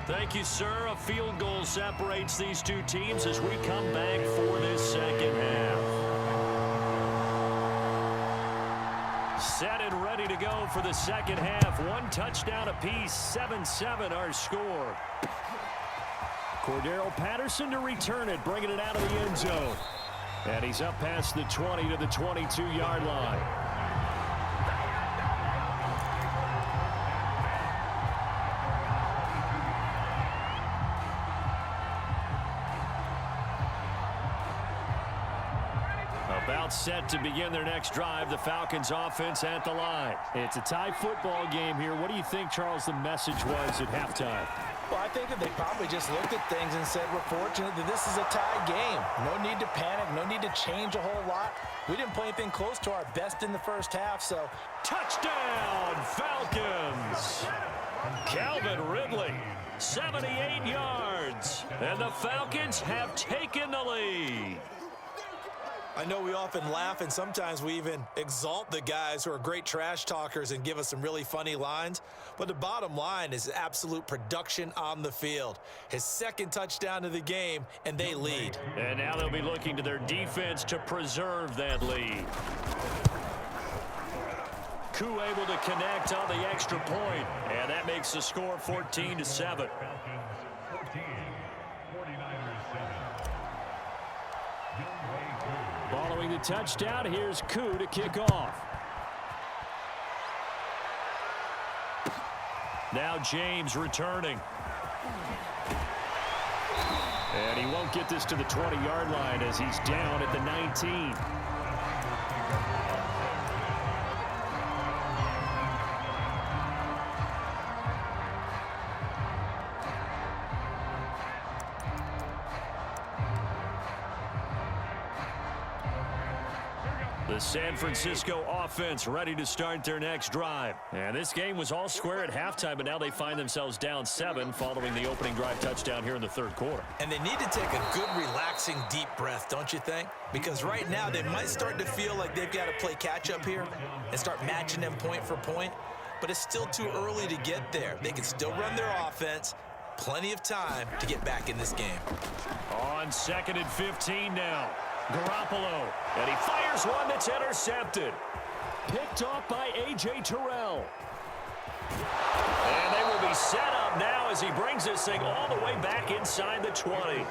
Thank you, sir. A field goal separates these two teams as we come back for this second half. Set and ready to go for the second half. One touchdown apiece, 7-7 our score. Cordero Patterson to return it, bringing it out of the end zone. And he's up past the 20 to the 22-yard line. About set to begin their next drive, the Falcons offense at the line. It's a tie football game here. What do you think, Charles, the message was at halftime? Well, I think that they probably just looked at things and said, we're fortunate that this is a tie game. No need to panic, no need to change a whole lot. We didn't play anything close to our best in the first half, so. Touchdown, Falcons! Calvin Ridley, 78 yards. And the Falcons have taken the lead. I know we often laugh and sometimes we even exalt the guys who are great trash talkers and give us some really funny lines. But the bottom line is absolute production on the field. His second touchdown of the game, and they lead. And now they'll be looking to their defense to preserve that lead. Koo able to connect on the extra point, and that makes the score 14-7. Following the touchdown, here's Koo to kick off. Now James returning. And he won't get this to the 20-yard line as he's down at the 19. The San Francisco offense ready to start their next drive. And this game was all square at halftime, but now they find themselves down 7 following the opening drive touchdown here in the third quarter. And they need to take a good, relaxing, deep breath, don't you think? Because right now they might start to feel like they've got to play catch-up here and start matching them point for point. But it's still too early to get there. They can still run their offense. Plenty of time to get back in this game. On 2nd and 15 now. Garoppolo, and he fires one that's intercepted. Picked off by A.J. Terrell. And they will be set up now as he brings this thing all the way back inside the 20.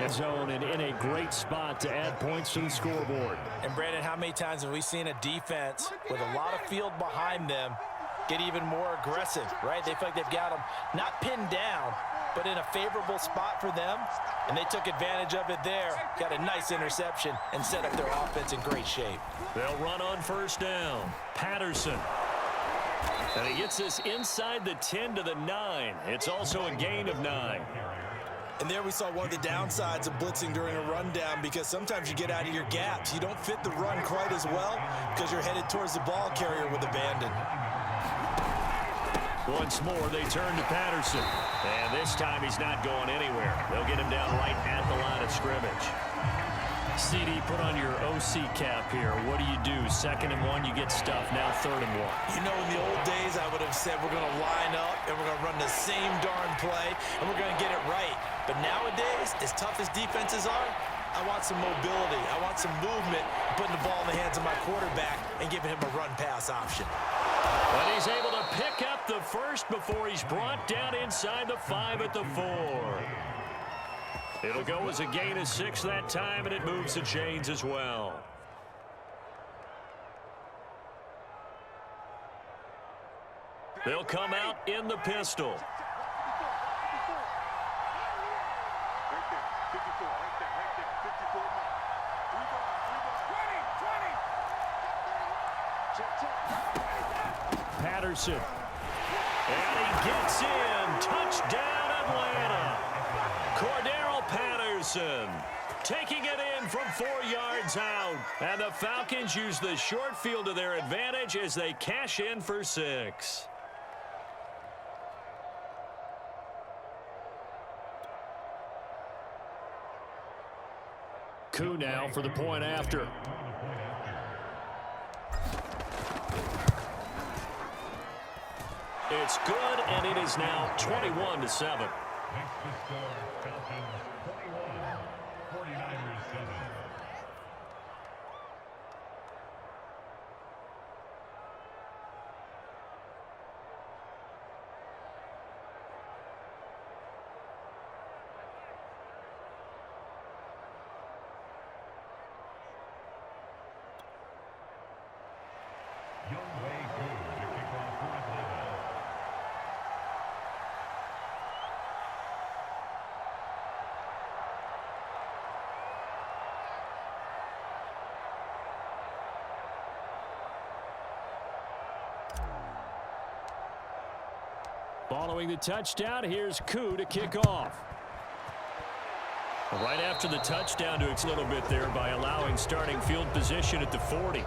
End zone and in a great spot to add points to the scoreboard. And Brandon, how many times have we seen a defense with a lot of field behind them get even more aggressive, right? They feel like they've got them not pinned down, but in a favorable spot for them, and they took advantage of it there. Got a nice interception and set up their offense in great shape. They'll run on first down. Patterson. And he gets this inside the 10 to the 9. It's also a gain of 9. And there we saw one of the downsides of blitzing during a rundown, because sometimes you get out of your gaps. You don't fit the run quite as well because you're headed towards the ball carrier with abandon. Once more, they turn to Patterson. And this time, he's not going anywhere. They'll get him down right at the line of scrimmage. CD, put on your OC cap here. What do you do? 2nd and 1, you get stuffed. Now 3rd and 1. You know, in the old days, I would have said we're going to line up and we're going to run the same darn play and we're going to get it right. But nowadays, as tough as defenses are, I want some mobility. I want some movement, putting the ball in the hands of my quarterback and giving him a run-pass option. But he's able to pick up the first before he's brought down inside the 5 at the 4. It'll go as a gain of 6 that time, and it moves the chains as well. They'll come out in the pistol. Patterson. And he gets in. Touchdown, Atlanta. Cordero Patterson taking it in from 4 yards out. And the Falcons use the short field to their advantage as they cash in for 6. Koo now for the point after. It's good, and it is now 21-7. Following the touchdown, here's Koo to kick off. Right after the touchdown to a little bit there by allowing starting field position at the 40.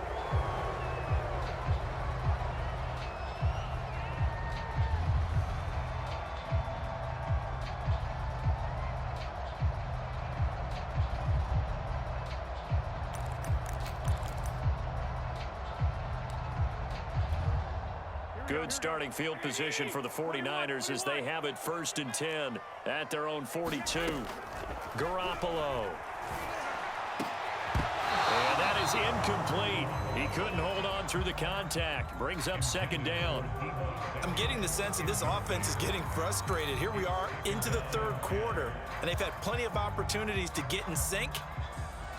Good starting field position for the 49ers as they have it 1st and 10 at their own 42. Garoppolo. And that is incomplete. He couldn't hold on through the contact. Brings up 2nd down. I'm getting the sense that this offense is getting frustrated. Here we are into the 3rd quarter, and they've had plenty of opportunities to get in sync.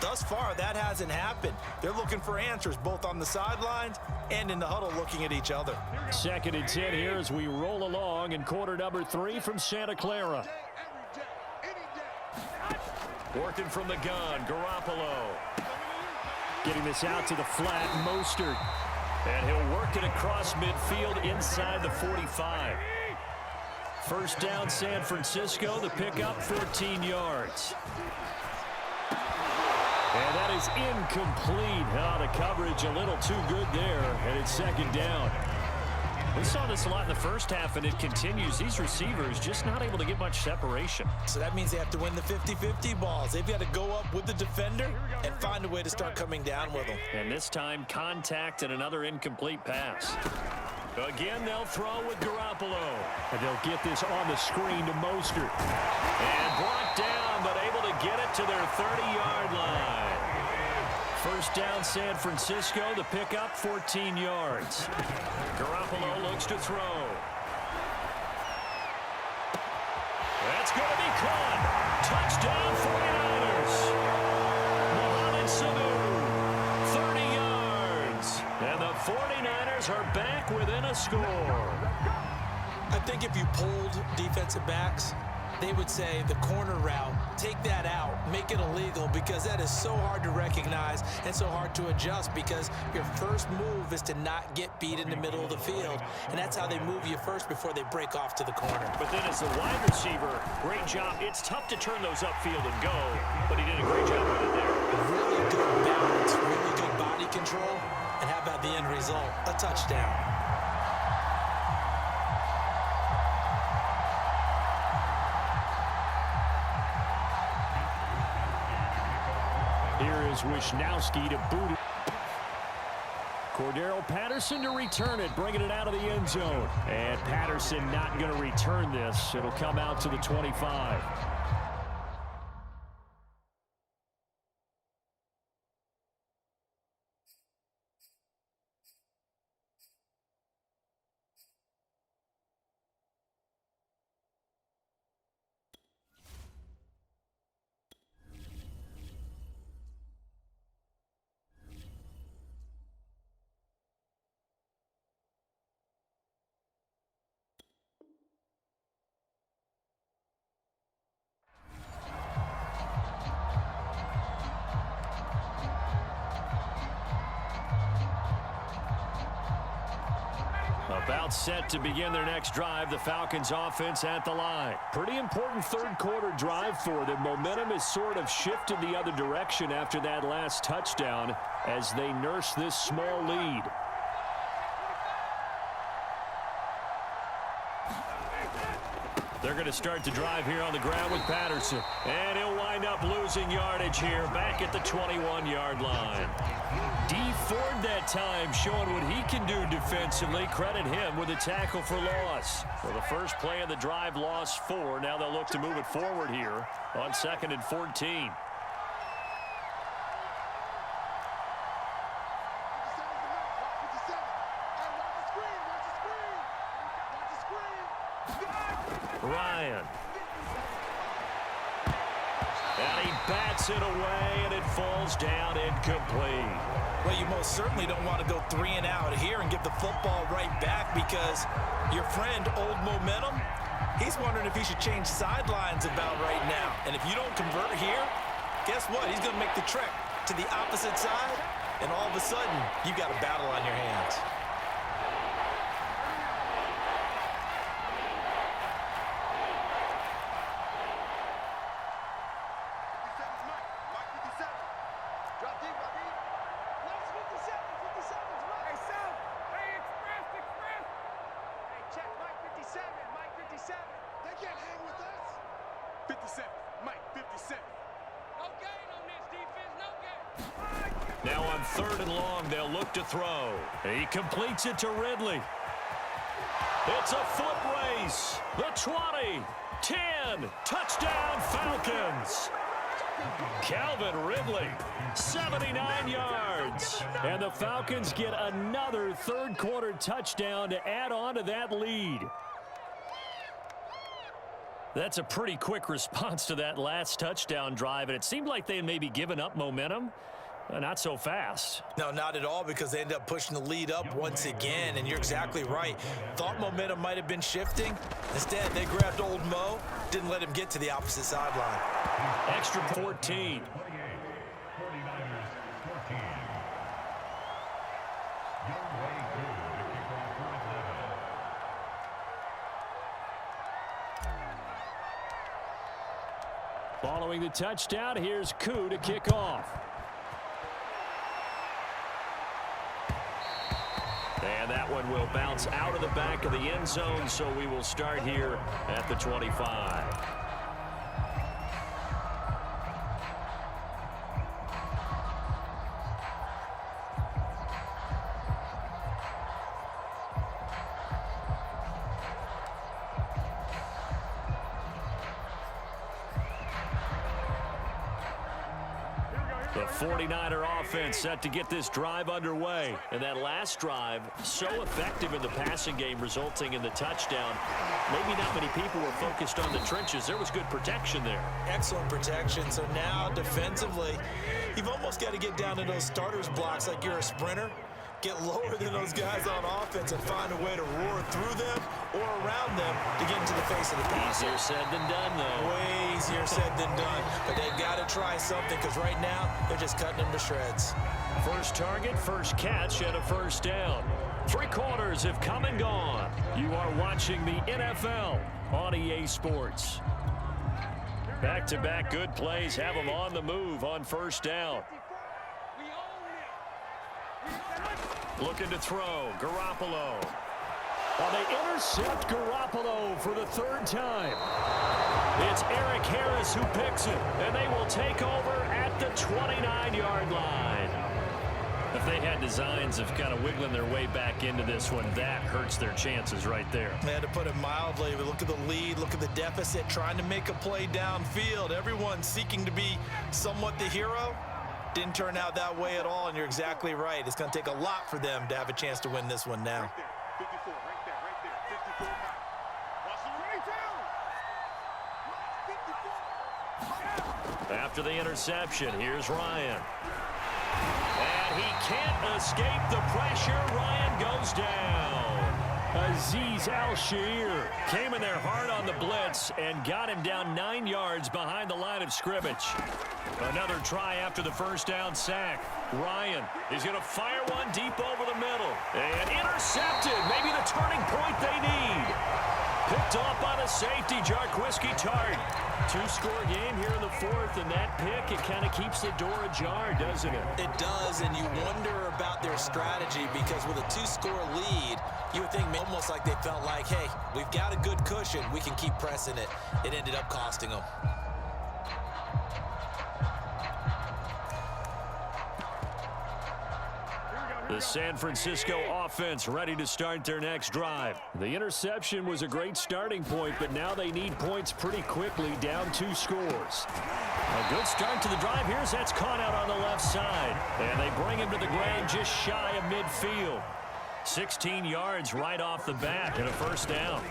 Thus far, that hasn't happened. They're looking for answers both on the sidelines and in the huddle looking at each other. 2nd and 10 here as we roll along in quarter number 3 from Santa Clara. Working from the gun, Garoppolo. Getting this out to the flat, Mostert. And he'll work it across midfield inside the 45. 1st down, San Francisco. The pickup, 14 yards. And that is incomplete. Oh, the coverage a little too good there, and it's 2nd down. We saw this a lot in the first half, and it continues. These receivers just not able to get much separation. So that means they have to win the 50-50 balls. They've got to go up with the defender and find a way to start coming down with them. And this time, contact and another incomplete pass. Again, they'll throw with Garoppolo. And they'll get this on the screen to Mostert. And brought down, but able to get it to their 30-yard line. 1st down, San Francisco. The pickup, 14 yards. Garoppolo looks to throw. That's going to be caught. Touchdown, 49ers. Mohamed Sanu, 30 yards. And the 49ers are back within a score. I think if you polled defensive backs, they would say the corner route, take that out, make it illegal, because that is so hard to recognize and so hard to adjust, because your first move is to not get beat in the middle of the field, and that's how they move you first before they break off to the corner. But then as the wide receiver, great job. It's tough to turn those upfield and go, but he did a great job with it there. Really good balance, really good body control, and how about the end result? A touchdown. Here is Wisnowski to boot it. Cordero Patterson to return it, bringing it out of the end zone. And Patterson not going to return this. It'll come out to the 25. About set to begin their next drive, the Falcons offense at the line. Pretty important 3rd quarter drive for them. Momentum has sort of shifted the other direction after that last touchdown as they nurse this small lead. They're going to start the drive here on the ground with Patterson. And he'll wind up losing yardage here back at the 21-yard line. Dee Ford that time showing what he can do defensively. Credit him with a tackle for loss. Well, the first play of the drive lost 4. Now they'll look to move it forward here on 2nd and 14. Ryan. And he bats it away, and it falls down incomplete. Well, you most certainly don't want to go 3 and out here and give the football right back, because your friend, Old Momentum, he's wondering if he should change sidelines about right now. And if you don't convert here, guess what? He's going to make the trek to the opposite side, and all of a sudden, you've got a battle on your hands. Now on 3rd and long, they'll look to throw. He completes it to Ridley. It's a foot race. The 20, 10, touchdown Falcons. Calvin Ridley, 79 yards. And the Falcons get another third-quarter touchdown to add on to that lead. That's a pretty quick response to that last touchdown drive, and it seemed like they had maybe given up momentum. Not so fast. No, not at all, because they ended up pushing the lead up once again, and you're exactly right. Thought momentum might have been shifting. Instead, they grabbed Old Mo, didn't let him get to the opposite sideline. Extra 14. Following the touchdown, here's Koo to kick off. And that one will bounce out of the back of the end zone, so we will start here at the 25. The 49er offense set to get this drive underway. And that last drive, so effective in the passing game, resulting in the touchdown. Maybe not many people were focused on the trenches. There was good protection there. Excellent protection. So now, defensively, you've almost got to get down to those starters blocks like you're a sprinter. Get lower than those guys on offense and find a way to roar through them or around them to get into the face of the passer. Easier said than done, though. Way easier said than done. But they've got to try something, because right now they're just cutting them to shreds. First target, first catch, and a first down. 3 quarters have come and gone. You are watching the NFL on EA Sports. Back-to-back good plays have them on the move on first down. Looking to throw, Garoppolo. Well, they intercept Garoppolo for the 3rd time. It's Eric Harris who picks it, and they will take over at the 29-yard line. If they had designs of kind of wiggling their way back into this one, that hurts their chances right there. Man, to put it mildly, but look at the lead, look at the deficit, trying to make a play downfield. Everyone seeking to be somewhat the hero. Didn't turn out that way at all, and you're exactly right. It's going to take a lot for them to have a chance to win this one now. Right there, 54. Watch the After the interception, here's Ryan. And he can't escape the pressure. Ryan goes down. Azeez Al-Shaair came in there hard on the blitz and got him down 9 yards behind the line of scrimmage. Another try after the first down sack. Ryan is going to fire one deep over the middle. And intercepted. Maybe the turning point they need. Picked off by the safety, Jarquiski Tart. Two-score game here in the fourth, and that pick, it kind of keeps the door ajar, doesn't it? It does, and you wonder about their strategy because with a two-score lead, you would think almost like they felt like, hey, we've got a good cushion. We can keep pressing it. It ended up costing them. The San Francisco offense ready to start their next drive. The interception was a great starting point, but now they need points pretty quickly, down 2 scores. A good start to the drive. Here's that's caught out on the left side. And they bring him to the ground just shy of midfield. 16 yards right off the bat and a first down.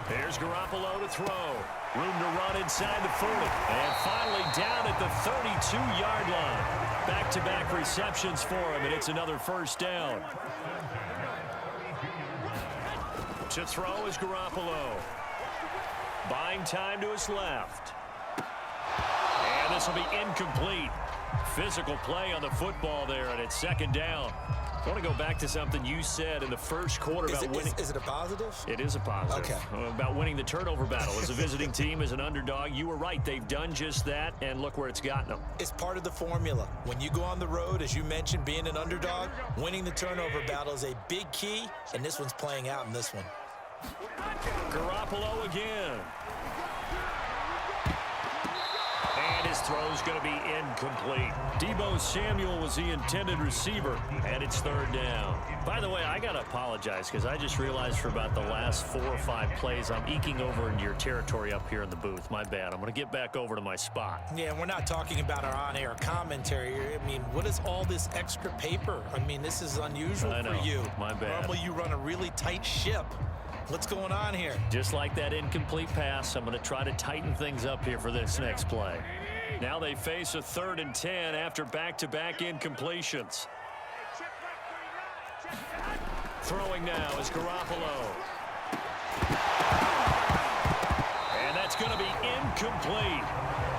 Here's Garoppolo to throw. Room to run inside the 40. And finally down at the 32-yard line. Back-to-back receptions for him, and it's another first down. To throw is Garoppolo. Buying time to his left. And this will be incomplete. Physical play on the football there, and it's second down. I want to go back to something you said in the first quarter about winning. Is it a positive? It is a positive. Okay. About winning the turnover battle. As a visiting team, as an underdog, you were right. They've done just that, and look where it's gotten them. It's part of the formula. When you go on the road, as you mentioned, being an underdog, winning the turnover battle is a big key, and this one's playing out in this one. Garoppolo again. And his throw's going to be incomplete. Deebo Samuel was the intended receiver, and it's third down. By the way, I got to apologize because I just realized for about the last 4 or 5 plays, I'm eking over into your territory up here in the booth. My bad. I'm going to get back over to my spot. Yeah, we're not talking about our on-air commentary. I mean, what is all this extra paper? I mean, this is unusual for you. My bad. Normally you run a really tight ship. What's going on here? Just like that incomplete pass, I'm going to try to tighten things up here for this next play. Now they face a 3rd and 10 after back-to-back incompletions. Throwing now is Garoppolo. And that's going to be incomplete.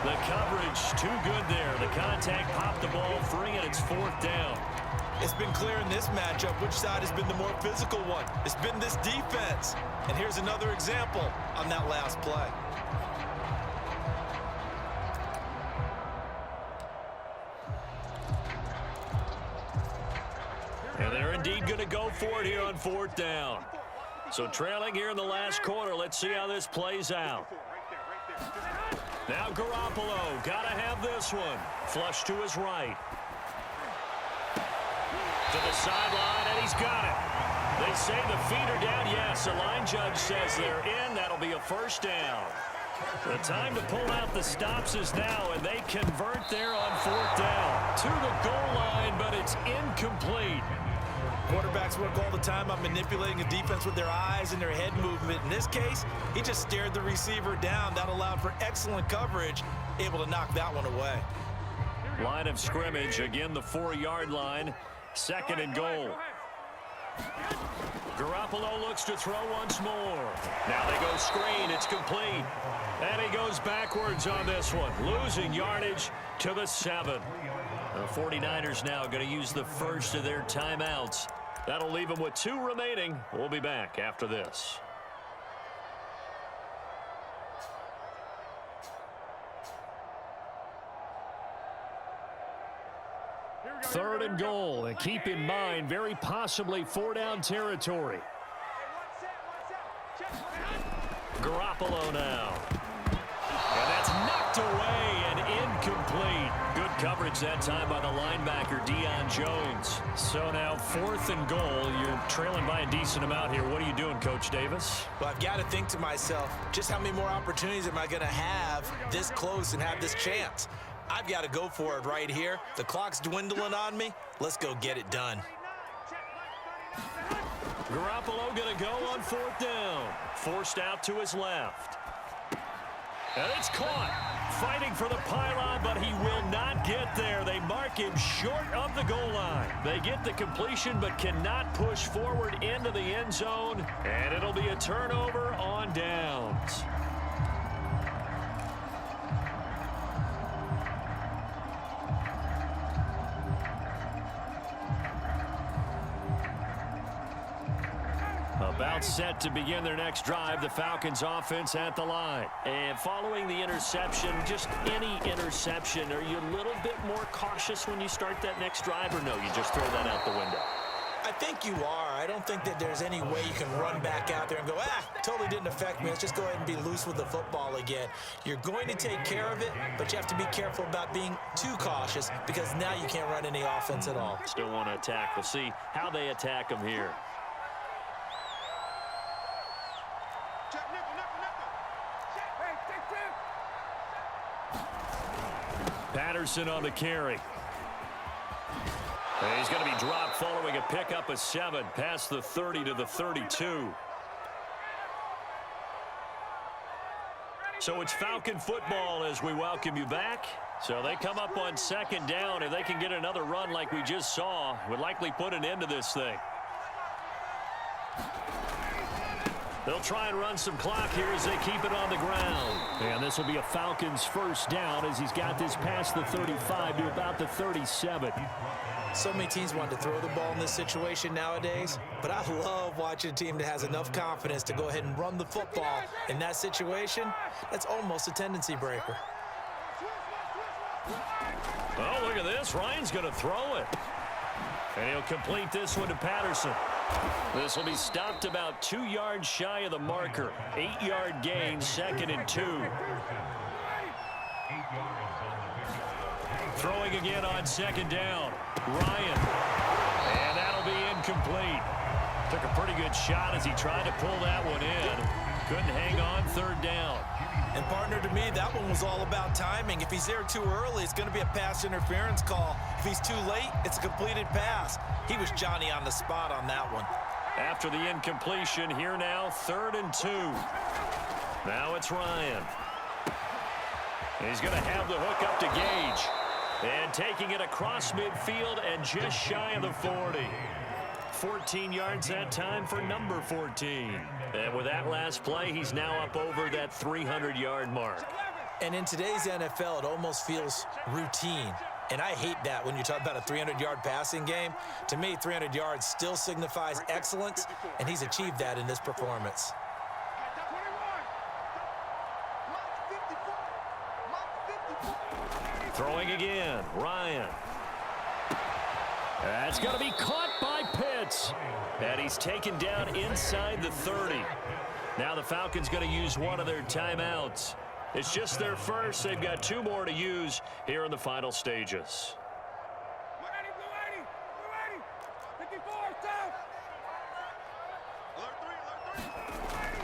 The coverage too good there. The contact popped the ball free, and it's 4th down. It's been clear in this matchup which side has been the more physical one. It's been this defense. And here's another example on that last play. And they're indeed going to go for it here on 4th down. So trailing here in the last quarter. Let's see how this plays out. Now Garoppolo, got to have this one. Flush to his right. To the sideline, and he's got it. They say the feet are down. Yes, the line judge says they're in. That'll be a first down. The time to pull out the stops is now, and they convert there on 4th down. To the goal line, but it's incomplete. Quarterbacks work all the time on manipulating a defense with their eyes and their head movement. In this case, he just stared the receiver down. That allowed for excellent coverage, able to knock that one away. Line of scrimmage, again the 4-yard line. 2nd and goal. Garoppolo looks to throw once more. Now they go screen. It's complete. And he goes backwards on this one. Losing yardage to the 7. The 49ers now going to use the first of their timeouts. That'll leave them with 2 remaining. We'll be back after this. Third and goal, and keep in mind, very possibly 4-down territory. Garoppolo now. And that's knocked away and incomplete. Good coverage that time by the linebacker, Deion Jones. So now 4th and goal. You're trailing by a decent amount here. What are you doing, Coach Davis? Well, I've got to think to myself, just how many more opportunities am I going to have this close and have this chance? I've got to go for it right here. The clock's dwindling on me. Let's go get it done. Garoppolo going to go on 4th down. Forced out to his left. And it's caught. Fighting for the pylon, but he will not get there. They mark him short of the goal line. They get the completion, but cannot push forward into the end zone. And it'll be a turnover on downs. About Now set to begin their next drive, the Falcons offense at the line. And following the interception, just any interception, are you a little bit more cautious when you start that next drive, or no, you just throw that out the window? I think you are. I don't think that there's any way you can run back out there and go, totally didn't affect me. Let's just go ahead and be loose with the football again. You're going to take care of it, but you have to be careful about being too cautious because now you can't run any offense at all. Still want to attack. We'll see how they attack them here. Patterson on the carry. And he's going to be dropped following a pickup of 7 past the 30 to the 32. So it's Falcon football as we welcome you back. So they come up on second down. If they can get another run like we just saw, would likely put an end to this thing. They'll try and run some clock here as they keep it on the ground. And this will be a Falcons first down as he's got this past the 35 to about the 37. So many teams want to throw the ball in this situation nowadays, but I love watching a team that has enough confidence to go ahead and run the football in that situation. That's almost a tendency breaker. Oh, look at this. Ryan's going to throw it. And he'll complete this one to Patterson. This will be stopped about 2 yards shy of the marker. 8-yard gain, 2nd and 2. Throwing again on second down. Ryan. And that'll be incomplete. Took a pretty good shot as he tried to pull that one in. Couldn't hang on 3rd down. And partner, to me, that one was all about timing. If he's there too early, it's going to be a pass interference call. If he's too late, it's a completed pass. He was Johnny on the spot on that one. After the incompletion, here now, 3rd and 2. Now it's Ryan. He's going to have the hook up to Gage. And taking it across midfield and just shy of the 40. 14 yards that time for number 14. And with that last play, he's now up over that 300-yard mark. And in today's NFL, it almost feels routine. And I hate that when you talk about a 300-yard passing game. To me, 300 yards still signifies excellence, and he's achieved that in this performance. Throwing again, Ryan. That's going to be caught by Pitts. And he's taken down inside the 30. Now the Falcons going to use one of their timeouts. It's just their first. They've got 2 more to use here in the final stages.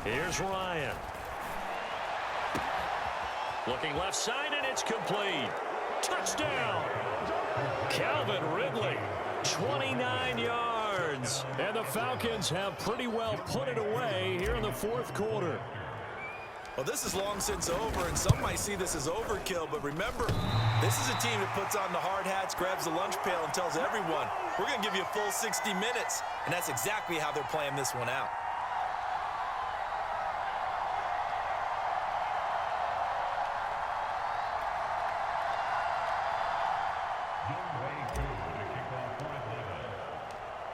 Here's Ryan. Looking left side, and it's complete. Touchdown. Calvin Ridley, 29 yards. And the Falcons have pretty well put it away here in the 4th quarter. Well, this is long since over, and some might see this as overkill, but remember, this is a team that puts on the hard hats, grabs the lunch pail, and tells everyone, we're going to give you a full 60 minutes, and that's exactly how they're playing this one out.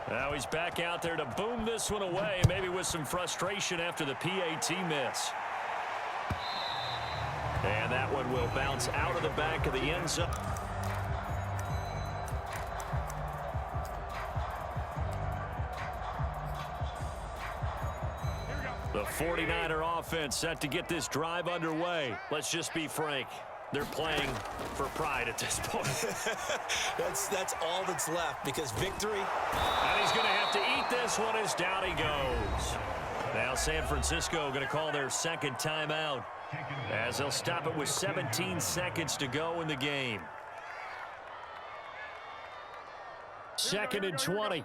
Now he's back out there to boom this one away, maybe with some frustration after the PAT miss. And that one will bounce out of the back of the end zone. The 49er offense set to get this drive underway. Let's just be frank. They're playing for pride at this point. That's all that's left, because victory. And he's going to have to eat this one as down he goes. Now San Francisco going to call their 2nd timeout, as they'll stop it with 17 seconds to go in the game. 2nd and 20.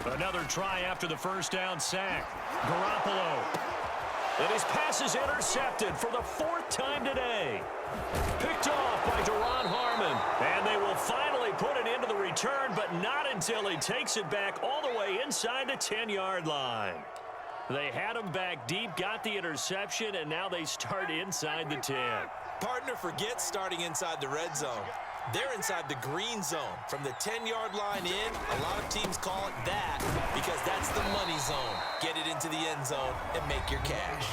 Another try after the first down sack. Garoppolo. And his pass is intercepted for the 4th time today. Picked off by Duron Harmon. And they will finally put it into the return, but not until he takes it back all the way inside the 10-yard line. They had him back deep, got the interception, and now they start inside the 10. Partner, forget starting inside the red zone. They're inside the green zone. From the 10-yard line in, a lot of teams call it that because that's the money zone. Get it into the end zone and make your cash.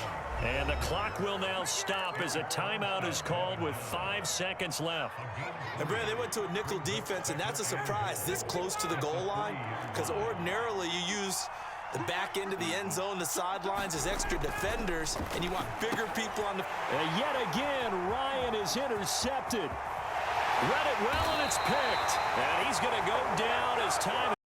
And the clock will now stop as a timeout is called with 5 seconds left. And, Brad, they went to a nickel defense, and that's a surprise this close to the goal line because ordinarily you use the back end of the end zone, the sidelines as extra defenders, and you want bigger people on the... And yet again, Ryan is intercepted. Read it well, and it's picked. And he's going to go down as time...